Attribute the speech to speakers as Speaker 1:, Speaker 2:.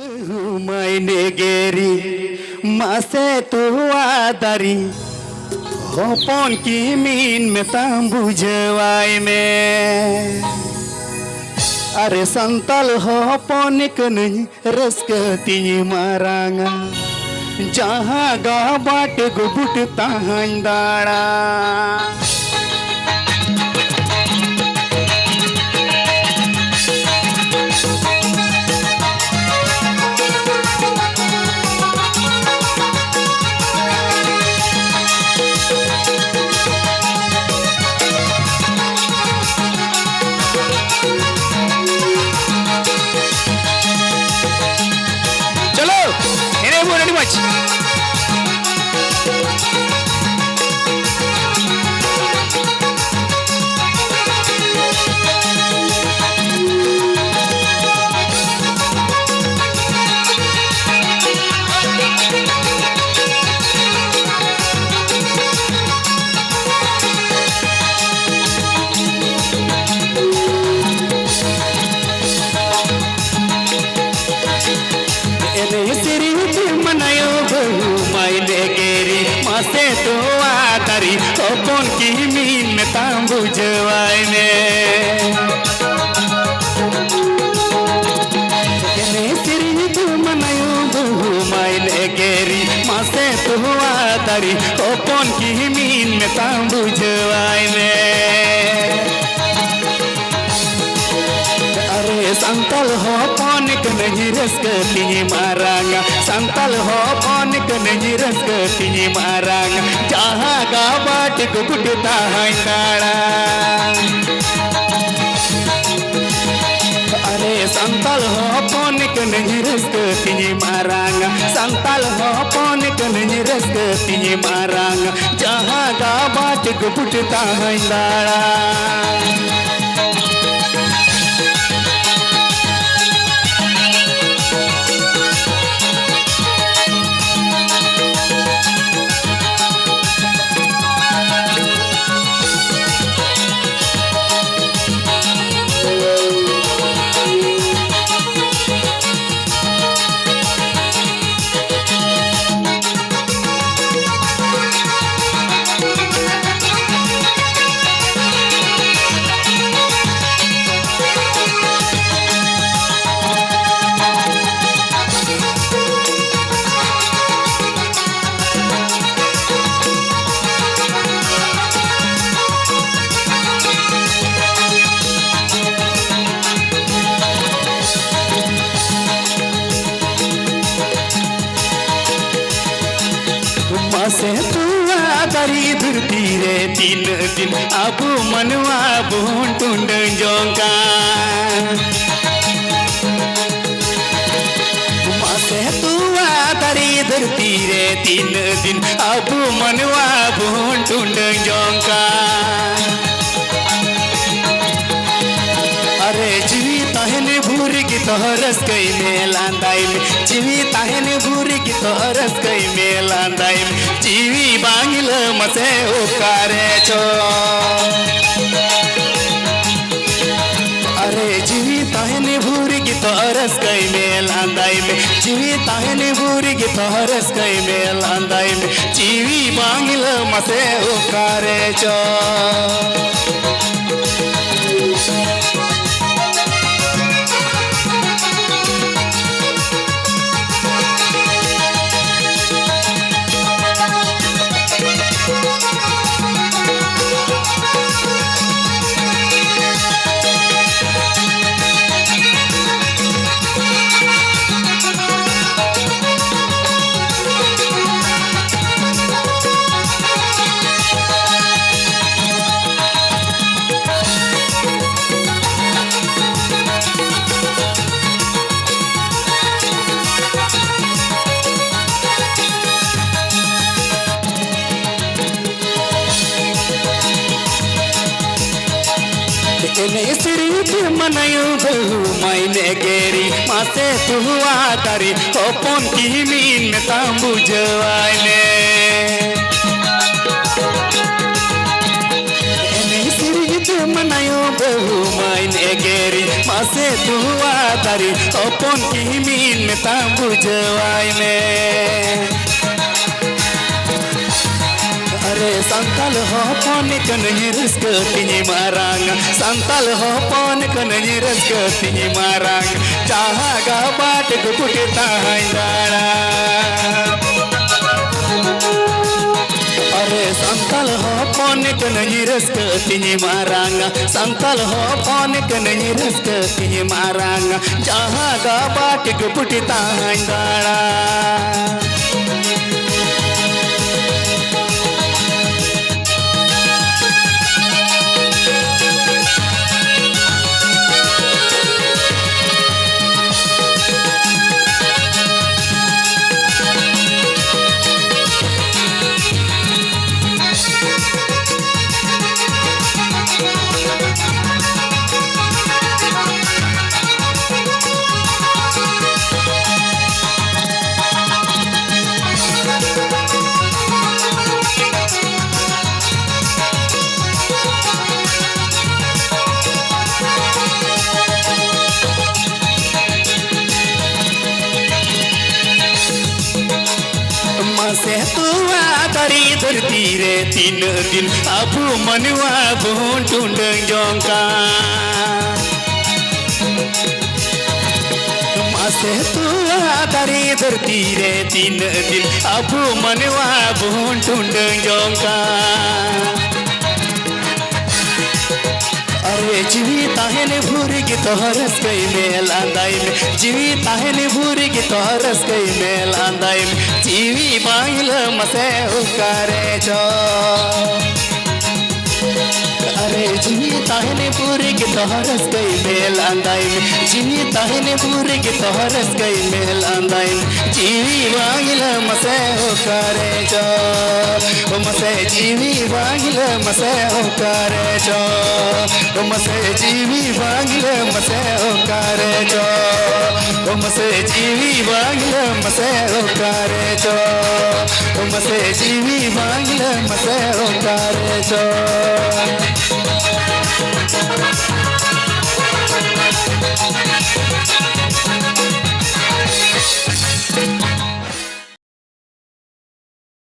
Speaker 1: Maine geri mase tua dari hopon kimin metam bujawai me are santal hopon iknai raska ti maranga jaha ga बाट गुबुट ताहां दाड़ा से तो आतरी open की mean में तांबू जवाई में केने सिरी तू मनायो बहु माइले गेरी मासे तो आतरी ओपन की मीन में तांबू जवाई में अरे संतल हो पौनिक नहीं रसकती मारांगा संतल हो पौनिक नहीं रसकती मारांगा जहाँ का बाट गुबुटता है दाड़ा अरे संतल हो पौनिक नहीं रसकती मारांगा संतल हो पौनिक नहीं रसकती मारांगा जहाँ का बाट गुबुटता है दाड़ा से तू आदरी धरती रे तीन दिन अब मनवा बोन टुंड जोंका से तू आदरी धरती रे तीन दिन अब मनवा बोन टुंड जोंका अरे जीवी तहने भूरी की तोहरस कई मेलांदाई में जीवी तहने भूरी की तोहरस कई मेलांदाई में जीवी बांगिल मसे उकारे चो अरे जीवी तहने भूरी की तोहरस कई मेलांदाई में जीवी तहने भूरी की तोहरस कई मेलांदाई में जीवी बांगिल मसे उकारे चो मनायो बहु मायने गेरी मासे तू आतरी ओपन की मीन में तांबू जवाई में सिरी तू मनायो बहु मायने गेरी मासे तुआ तारी अपन किमिन में तांबू जवाई में अरे संताल हॉपन कन्हई रस्क तिनी मारांग संताल हॉपन कन्हई रस्क तिनी मारांग जहाँ गा बाट गुपुटे ताहाई दाड़ा अरे संताल हॉपन कन्हई रस्क तिनी मारांग संताल हॉपन कन्हई रस्क तिनी मारांग जहाँ गा बाट गुपुटे ताहाई दाड़ा से तुआ तरी धरती रे 3 दिन अबू मनुआ भूटुंड जोंका से तुआ तरी धरती रे 3 दिन अबू मनुआ भूटुंड जोंका अरे जीवी ताहने भूरी की तोहरस कई मेल आंदाई में जीवी ताहने भूरी की तोहरस कई मेल आंदाई में जीवी बाइल मसे उकारे जो अरे जीवी ताहने भूरी की तोहरस कई मेल आंदाई में जीवी ताहने भूरी की तोहरस कई मेल आंदाई में जीवी बाइल मसे उकारे जो मसे जीवी बाइल मसे उकारे जो मसे जीवी बांगल मसे ओकारे जो मसे जीवी बांगल मसे ओकारे जो मसे जीवी बांगल मसे ओकारे जो